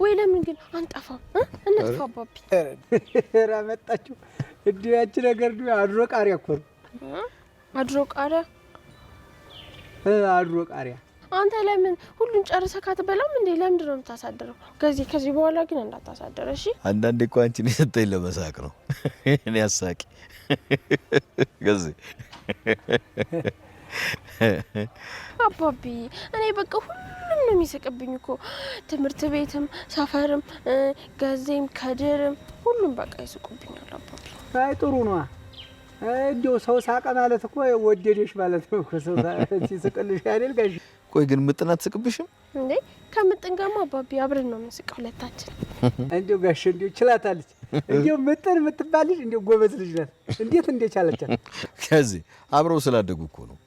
ወይ ለምን ግን አንጠፋም እንጥፋ ባቢ ራመጣችሁ እዲያች ነገር ነው አድሮ ቃሪያ እኮ አድሮ ቃሪያ አንተ ለምን ሁሉን ጨርሰህ ካትበላም እንዴ ለምን ነው የምታሳድረው ከዚህ በኋላ ግን እንዳታሳድረ እሺ አንዳንዴ እኮ አንቺን የሰጠኝ ለመሳቅ ነው እኔ አሳቂ ከዚህ አባቢ እኔ በቃ ሁሉም ነው የሚስቅብኝ እኮ ትምህርት ቤትም ሰፈርም ጋዜም ከድርም ሁሉም በቃ ይስቁብኛል አባቢ አይ ጥሩ ነው እንዴው ሰው ሳቀ ማለት እኮ ወደደሽ ማለት ነው ሰው ሲስቅልሽ አይደል ጋሽ ቆይ ግን ምጥን አትስቅብሽም እንዴ ከምጥን ጋማ አባቢ አብረን ነው የምንስቀው ሁለታችን እንዴው ጋሽ እንዴው ችላታለች እንዴው ምጥን ምትባልሽ እንዴው ጎበዝ ልጅ ናት እንዴት እንደቻለቻት ከዚህ አብረው ስላደጉ እኮ ነው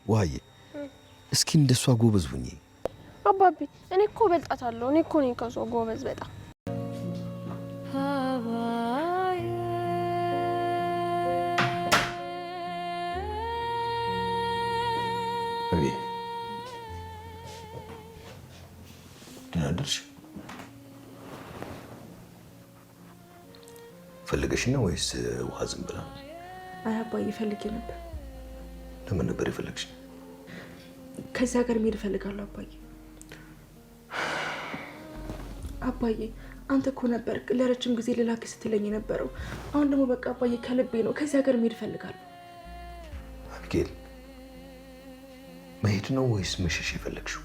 ዋዬ እስኪ እንደሷ ጎበዝ ሁኚ አባቢ እኔ እኮ በልጣታለሁ እኔ እኮ ነኝ ከሷ ጎበዝ በጣም አቤ ድናድርሽ ፈልገሽ ነው ወይስ ውሃ ዝም ብላ አይ አባዬ ፈልጌ ነበር ለምን ነበር የፈለግሽ ከዛ ጋር መሄድ ፈልጋለሁ አባዬ አንተ እኮ ነበር ለረጅም ጊዜ ልላክ ስትለኝ ነበረው አሁን ደግሞ በቃ አባዬ ከልቤ ነው ከዛ ጋር መሄድ ፈልጋለሁ አብጌል መሄድ ነው ወይስ መሸሽ የፈለግሽው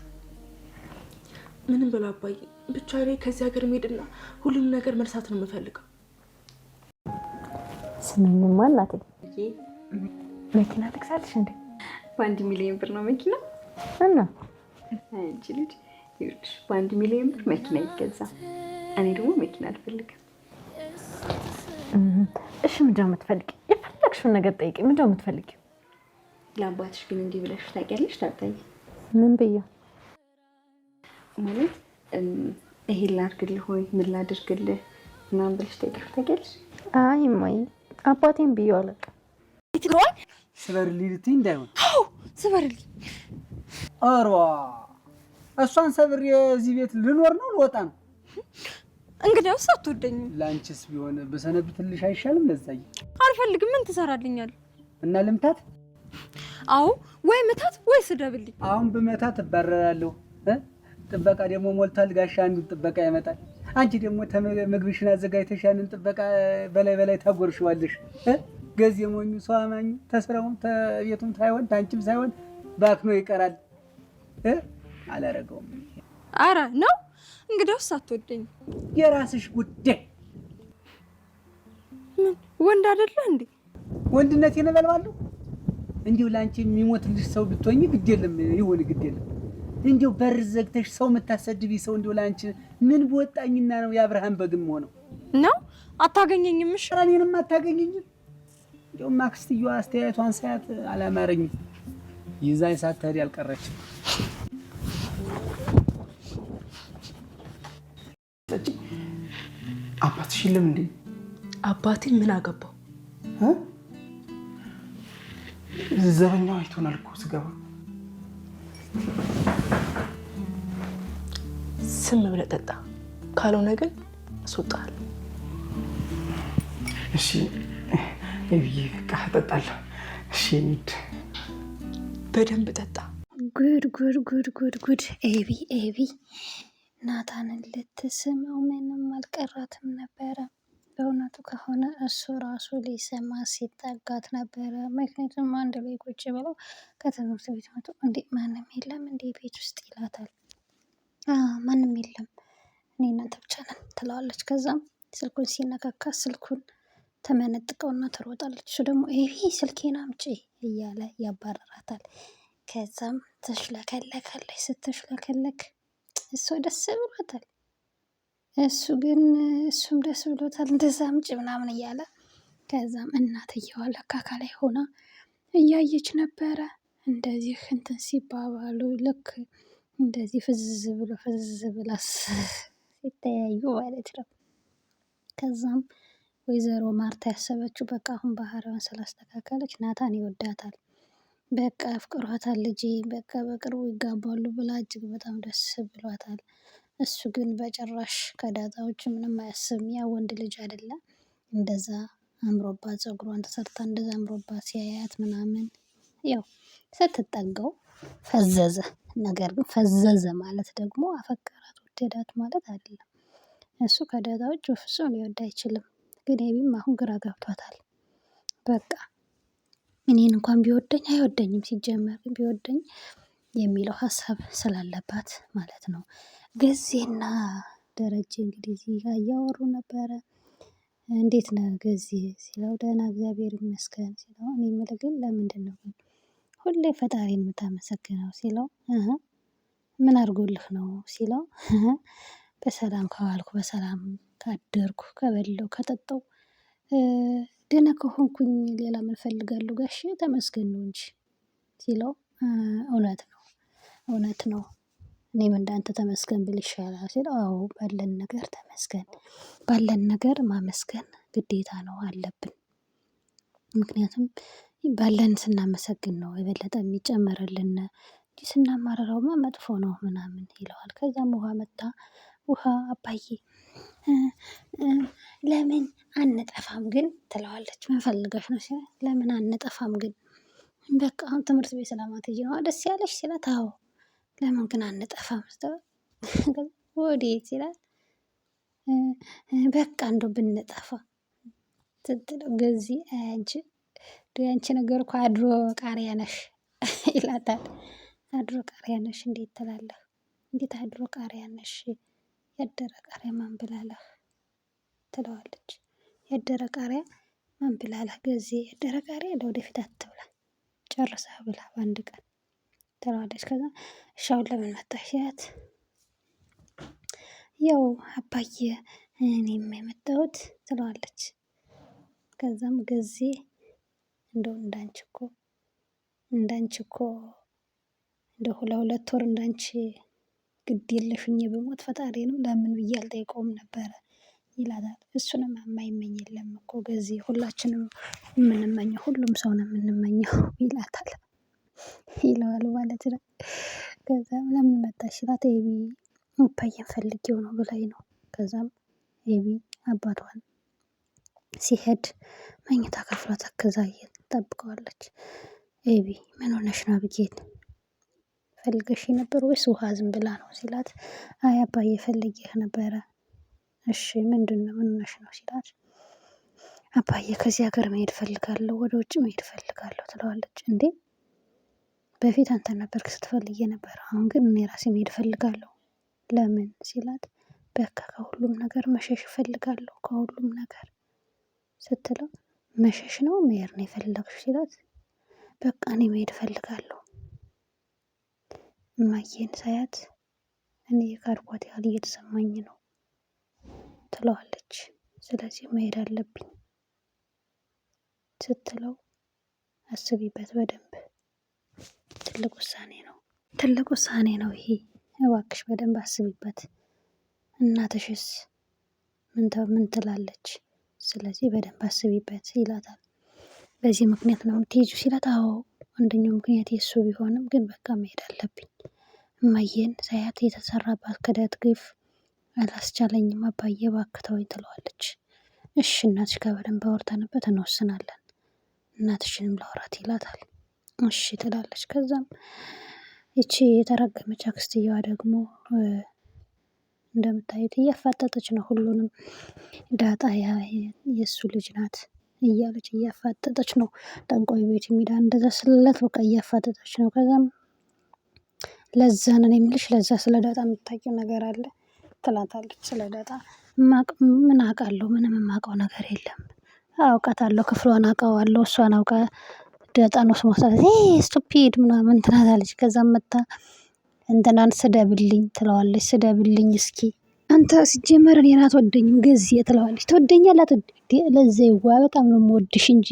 ምንም ብላ አባዬ ብቻ ላይ ከዛ ጋር መሄድና ሁሉም ነገር መርሳት ነው የምፈልገው ስምኝም አላቴ መኪና ትክሳለሽ እንዴ በ1 ሚሊዮን ብር ነው መኪና እና አንቺ ልጅ ይኸውልሽ በ1 ሚሊዮን ብር መኪና ይገዛ እኔ ደግሞ መኪና አልፈልግም እሺ ምንድነው የምትፈልጊው የፈለግሽውን ነገር ጠይቂ ምንድነው የምትፈልጊው ለአባትሽ ግን እንዲህ ብለሽ ታውቂያለሽ ታጣይ ምን ብዬው ማለት ይሄ ላድርግልህ ወይ ምን ላድርግልህ ምናምን ብለሽ ታውቂያለሽ አይ ማይ አባቴን ብዬው አለቀ ይትሮይ ስበርልኝ ልትይ እንዳይሆን አው ስበርልኝ አሯ እሷን ሰብር የዚህ ቤት ልኖር ነው ልወጣ ነው እንግዲያውስ አትወደኝም ላንቺስ ቢሆን በሰነብትልሽ አይሻልም ለዛይ አልፈልግም ምን ትሰራልኛል እና ልምታት አው ወይ መታት ወይ ስደብልኝ አሁን በመታት ተባረራለሁ ጥበቃ ደግሞ ሞልቷል ጋሻ አንዱ ጥበቃ ያመጣል አንቺ ደግሞ ምግብሽን አዘጋጅተሽ ያንን ጥበቃ በላይ ታጎርሽዋለሽ ገዝ የሞኙ ሰው አማኙ ተስራውም ተቤቱም ሳይሆን ታንቺም ሳይሆን ባክኖ ይቀራል አላረገውም አረ ነው እንግዲያውስ አትወደኝ የራስሽ ጉዳይ ምን ወንድ አይደለ እንዴ ወንድነት ይነበልባለሁ እንዲው ላንቺ የሚሞትልሽ ሰው ብትሆኚ ግድ የለም ይሁን ግድ የለም እንዲው በር ዘግተሽ ሰው መታሰድቢ ሰው እንዲው ላንቺ ምን በወጣኝና ነው ያብርሃም በግም ሆነው ነው አታገኘኝም እሺ እኔንም አታገኘኝም እንዲው ማክስትዩ አስተያየቷን ሳያት አላማረኝም ይዛይ ሳትሄድ ያልቀረችም አባትሽ የለም እንዴ አባቴ ምን አገባው ዘበኛው አይቶናል እኮ ስገባ ስም ብለህ ጠጣ ካልሆነ ግን አስወጣለሁ እሺ እብዬ በቃ እጠጣለሁ እሺ እንሂድ በደንብ ጠጣ ጉድ ኤቢ ናታንን ልትስመው ምንም አልቀራትም ነበረ በእውነቱ ከሆነ እሱ ራሱ ሊሰማ ሲጠጋት ነበረ ምክንያቱም አንድ ላይ ቁጭ ብለው ከትምህርት ቤት መጡ እንዴ ማንም የለም እንዴ ቤት ውስጥ ይላታል ማንም የለም እኔ እናንተ ብቻ ነን ትለዋለች ከዛም ስልኩን ሲነካካ ስልኩን ተመነጥቀውና ትሮጣለች እሱ ደግሞ ኤቢ ስልኬን አምጪ እያለ ያባረራታል ከዛም ተሽለከለካለች ስትሽለከለክ እሱ ደስ ብሎታል እሱም ደስ ብሎታል እንደዛ አምጪ ምናምን እያለ ከዛም እናትየዋ ለካ ከላይ ሆና እያየች ነበረ እንደዚህ እንትን ሲባባሉ ልክ እንደዚህ ፍዝዝ ብላ ሲተያዩ ማለት ነው ከዛም ወይዘሮ ማርታ ያሰበችው በቃ አሁን ባህሪዋን ስላስተካከለች ናታን ይወዳታል በቃ አፍቅሯታል ልጄ በቃ በቅርቡ ይጋባሉ ብላ እጅግ በጣም ደስ ብሏታል እሱ ግን በጭራሽ ከዳጣ ውጭ ምንም አያስብም። ያ ወንድ ልጅ አይደለም እንደዛ አምሮባት ፀጉሯን ተሰርታ እንደዛ አምሮባት ሲያያት ምናምን ያው ስትጠጋው ፈዘዘ። ነገር ግን ፈዘዘ ማለት ደግሞ አፈቀራት ወደዳት ማለት አይደለም። እሱ ከዳጣ ውጭ በፍጹም ሊወድ አይችልም። ግን ኤቢም አሁን ግራ ገብቷታል። በቃ እኔን እንኳን ቢወደኝ አይወደኝም ሲጀመር ቢወደኝ የሚለው ሀሳብ ስላለባት ማለት ነው። ገዜና ደረጀ እንግዲህ እዚህ ጋር እያወሩ ነበረ። እንዴት ነህ ገዜ ሲለው ደህና እግዚአብሔር ይመስገን ሲለው እኔ የምልህ ግን ለምንድን ነው ግን ሁሌ ፈጣሪን የምታመሰግነው ሲለው ምን አድርጎልህ ነው ሲለው በሰላም ከዋልኩ በሰላም ካደርኩ ከበላው ከጠጣው ደህና ከሆንኩኝ ሌላ ምን እፈልጋለሁ ጋሼ ተመስገን ነው እንጂ ሲለው እውነት ነው እውነት ነው እኔም እንዳንተ ተመስገን ብል ይሻላል ሲለው አዎ ባለን ነገር ተመስገን ባለን ነገር ማመስገን ግዴታ ነው አለብን። ምክንያቱም ባለን ስናመሰግን ነው የበለጠ የሚጨመርልን እንጂ ስናማርረውማ መጥፎ ነው ምናምን ይለዋል። ከዛም ውሃ መጣ። ውሃ አባዬ ለምን አንጠፋም ግን ትለዋለች። ምን ፈልገሽ ነው ሲላት ለምን አንጠፋም ግን በቃ አሁን ትምህርት ቤት ስለማትሄጂ ነው ደስ ያለሽ ሲላት አዎ ለምን ግን አንጠፋም ስትለው ወዴት ሲላት በቃ እንደው ብንጠፋ ስትለው ገዚ አንቺ ነገር እኮ አድሮ ቃሪያ ነሽ ይላታል። አድሮ ቃሪያ ነሽ እንዴት ትላለህ? እንዴት አድሮ ቃሪያ ነሽ? ያደረ ቃሪያ ማን ብላለህ? ትለዋለች። ያደረ ቃሪያ ማን ብላለህ ገዜ ያደረ ቃሪያ ለወደፊት አትብላ ጨርሰህ ብላ በአንድ ቀን ትለዋለች። ከዛ እሺ አሁን ለምን መጣሽ ሲላት ያው አባዬ እኔም የመጣሁት ትለዋለች። ከዛም ገዜ እንደው እንዳንቺ እኮ እንደው ለሁለት ወር እንዳንቺ ግድ የለሽ ሆኜ ብሞት ፈጣሪንም ለምን ብዬ አልጠይቀውም ነበረ ይላታል። እሱንም የማይመኝ የለም እኮ ገዜ ሁላችንም የምንመኘው ሁሉም ሰው ነው የምንመኘው ይላታል ይለዋል ማለት ነው። ከዛም ለምን መጣሽ ሲላት ኤቢ አባዬን ፈልጌው ነው ብላኝ ነው። ከዛም ኤቢ አባቷን ሲሄድ መኝታ ክፍሏ ተክዛ ትጠብቀዋለች። ኤቢ ምን ሆነሽ ነው አብጌል ፈልገሽ ነበር ወይስ ውሃ ዝም ብላ ነው ሲላት አይ አባዬ ፈልጌህ ነበረ። እሺ ምንድነው ምን ሆነሽ ነው ሲላት አባዬ ከዚህ ሀገር መሄድ እፈልጋለሁ ወደ ውጭ መሄድ እፈልጋለሁ ትለዋለች። እንዴ በፊት አንተ ነበርክ ስትፈልግ የነበረው አሁን ግን እኔ ራሴ መሄድ እፈልጋለሁ ለምን ሲላት በቃ ከሁሉም ነገር መሸሽ እፈልጋለሁ ከሁሉም ነገር ስትለው መሸሽ ነው መሄድ ነው የፈለግሽው ሲላት በቃ እኔ መሄድ እፈልጋለሁ እማዬን ሳያት እኔ የካድኳት ያህል እየተሰማኝ ነው ትለዋለች። ስለዚህ መሄድ አለብኝ ስትለው አስቢበት በደንብ ትልቅ ውሳኔ ነው ይሄ እባክሽ በደንብ አስቢበት እናትሽስ ምን ትላለች ስለዚህ በደንብ አስቢበት ይላታል። በዚህ ምክንያት ነው የምትሄጂው ሲላት አዎ አንደኛው ምክንያት የሱ ቢሆንም ግን በቃ መሄድ አለብኝ እማዬን ሳያት የተሰራባት ክህደት ግፍ አላስቻለኝም አባዬ እባክህ ተወኝ ትለዋለች። እሺ እናትሽ ጋር በደንብ አውርተንበት እንወስናለን እናትሽንም ላውራት ይላታል። እሺ ትላለች። ከዛም ይቺ የተረገመች አክስትየዋ ደግሞ እንደምታዩት እያፋጠጠች ነው ሁሉንም ዳጣ የእሱ ልጅ ናት እያለች እያፋጠጠች ነው። ጠንቋይ ቤት የሚዳ እንደዛ ስለት በቃ እያፋጠጠች ነው። ከዛም ለዛ ነው የምልሽ ለዛ ስለ ዳጣ የምታውቂው ነገር አለ ትላታለች። ስለ ዳጣ ምን አውቃለሁ ምንም የማውቀው ነገር የለም። አውቃታለሁ ክፍሏን አውቀዋለሁ እሷን አውቃ ዳጣን ውስጥ መውሰድ ስቱፒድ ምናምን ትላታለች። ከዛም መጣ እንትናን ስደብልኝ ትለዋለች። ስደብልኝ እስኪ አንተ ሲጀመር እኔን አትወደኝም ገዜ ትለዋለች። ትወደኛለህ አትወደኝ ለዛ ይዋ በጣም ነው የምወድሽ እንጂ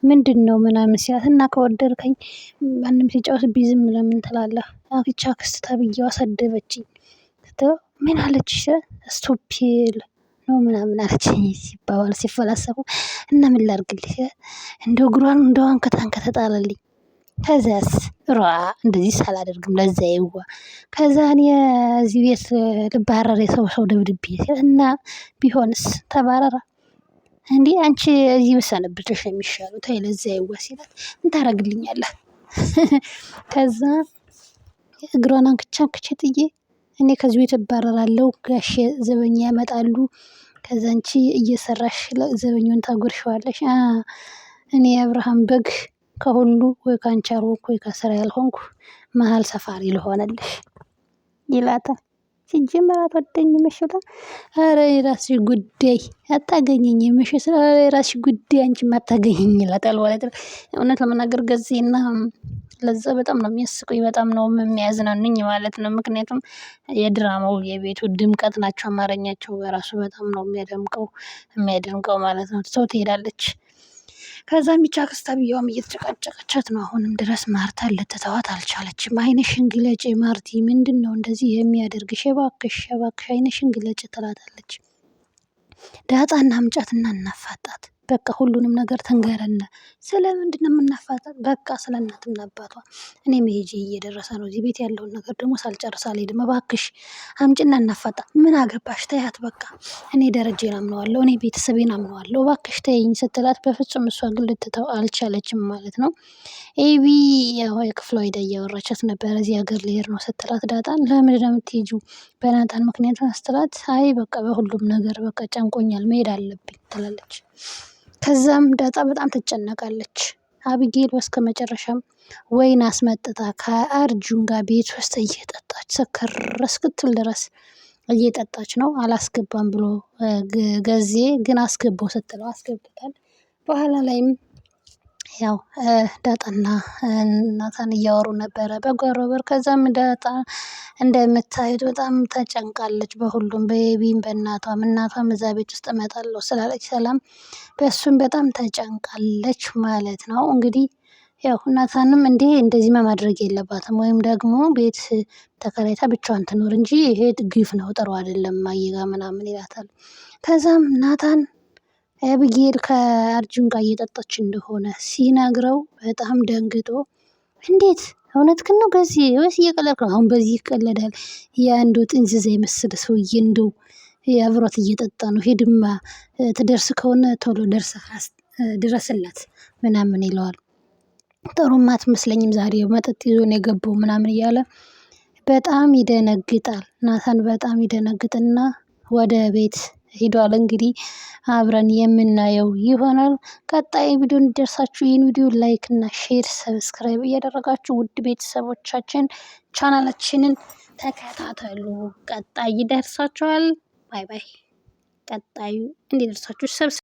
ምንድነው ምናምን ሲላት እና ከወደድከኝ ማንም ሲጫወትብኝ ዝም ለምን ትላለህ? አክቻ አክስት ተብዬዋ ሰደበችኝ ስትለው ምን አለች ስቱፒድ ነው ምናምን አለችኝ ሲባባል ሲፈላሰፉ እና ምን ላድርግልሽ እንደው እግሯን እንደው አንከት ጣለልኝ ከዛስ ሯ እንደዚህ ሳላደርግም ለዛ ይዋ ከዛ እኔ እዚህ ቤት ልባረር የሰው ደብድቤ እና ቢሆንስ ተባረራ እንዴ አንቺ እዚህ ብሰነብትሽ ነው የሚሻለው ተይ ለዛ ይዋ ሲላት ምን ታደርግልኛለህ ከዛ እግሯን አንክቼ ጥዬ እኔ ከዚህ ቤት እባረራለሁ ጋሼ ዘበኛ ያመጣሉ ከዛ አንቺ እየሰራሽ ዘበኛውን ታጎርሺዋለሽ እኔ የአብርሃም በግ ከሁሉ ወይ ካንቺ አልሆንኩ ወይ ከስራ ያልሆንኩ መሀል ሰፋሪ ልሆንልሽ ይላታል። ሲጀመር አትወደኝም እሺ ብላ ኧረ የራስሽ ጉዳይ አታገኘኝም እሺ ስለ የራስሽ ጉዳይ አንቺም አታገኘኝ ይላታል ማለት ነው። እውነት ለመናገር ገዜና ለዛ በጣም ነው የሚያስቁኝ በጣም ነው የሚያዝናኑኝ ማለት ነው። ምክንያቱም የድራማው የቤቱ ድምቀት ናቸው አማርኛቸው በራሱ በጣም ነው የሚያደምቀው ማለት ነው። ሰው ትሄዳለች ከዛም ብቻ አክስታብየዋም እየተጨቃጨቀቻት ነው አሁንም ድረስ ማርታን ልትተዋት አልቻለችም። አይንሽን ግለጪ ማርቲ ምንድነው እንደዚህ የሚያደርግሽ እባክሽ አይንሽን ግለጪ ትላታለች። ዳጣና አምጫትና እናፋጣት በቃ ሁሉንም ነገር ትንገረን ስለምንድነው የምናፋጣት በቃ ስለ እናትና አባቷ እኔ መሄጄ እየደረሰ ነው እዚህ ቤት ያለውን ነገር ደግሞ ሳልጨርስ አልሄድም እባክሽ አምጪና እናፋጣ ምን አገባሽ ተያት በቃ እኔ ደረጃዬን አምነዋለሁ እኔ ቤተሰቤን አምነዋለሁ እባክሽ ተይኝ ስትላት በፍጹም እሷ ግን ልትተው አልቻለችም ማለት ነው። ኤቢ ያው የክፍሏ ሄዳ እያወራቻት ነበረ እዚህ ሀገር ልሄድ ነው ስትላት ዳጣን ለምንድን ነው የምትሄጂው በናታን ምክንያት ስትላት አይ በቃ በሁሉም ነገር በቃ ጨንቆኛል መሄድ አለብኝ ትላለች። ከዛም ዳጣ በጣም ትጨነቃለች። አቢጌል በስከመጨረሻም ወይን አስመጥታ ከአርጁን ጋር ቤት ውስጥ እየጠጣች ሰከር እስክትል ድረስ እየጠጣች ነው። አላስገባም ብሎ ገዜ ግን አስገባው ስትለው አስገብቶታል። በኋላ ላይም ያው ዳጣና ናታን እያወሩ ነበረ በጓሮ በር። ከዛም ዳጣ እንደምታዩት በጣም ተጨንቃለች በሁሉም በኤቢም እናቷም እዛ ቤት ውስጥ እመጣለሁ ስላለች ሰላም በእሱም በጣም ተጨንቃለች ማለት ነው። እንግዲህ ያው ናታንም እንደዚህማ ማድረግ የለባትም ወይም ደግሞ ቤት ተከራይታ ብቻዋን ትኖር እንጂ ይሄ ግፍ ነው ጥሩ አይደለም እማዬ ጋ ምናምን ይላታል። ከዛም ናታን አቢጌል ከአርጁን ጋር እየጠጣች እንደሆነ ሲነግረው በጣም ደንግጦ እንዴት እውነትህን ነው ገዜ ወይስ እየቀለድክ ነው? አሁን በዚህ ይቀለዳል የአንዱ ጥንዝዛ የመሰለ ሰውዬ እንደው አብሯት እየጠጣ ነው ሂድማ ትደርስ ከሆነ ቶሎ ደርሰህ ድረስላት ምናምን ይለዋል። ጥሩም አትመስለኝም ዛሬ መጠጥ ይዞ ነው የገባው ምናምን እያለ በጣም ይደነግጣል። ናታን በጣም ይደነግጥና ወደ ቤት ሄዷል። እንግዲህ አብረን የምናየው ይሆናል። ቀጣይ ቪዲዮ እንዲደርሳችሁ ይህን ቪዲዮ ላይክ እና ሼር ሰብስክራይብ እያደረጋችሁ ውድ ቤተሰቦቻችን ቻናላችንን ተከታተሉ። ቀጣይ ይደርሳችኋል። ባይ ባይ። ቀጣዩ እንዲደርሳችሁ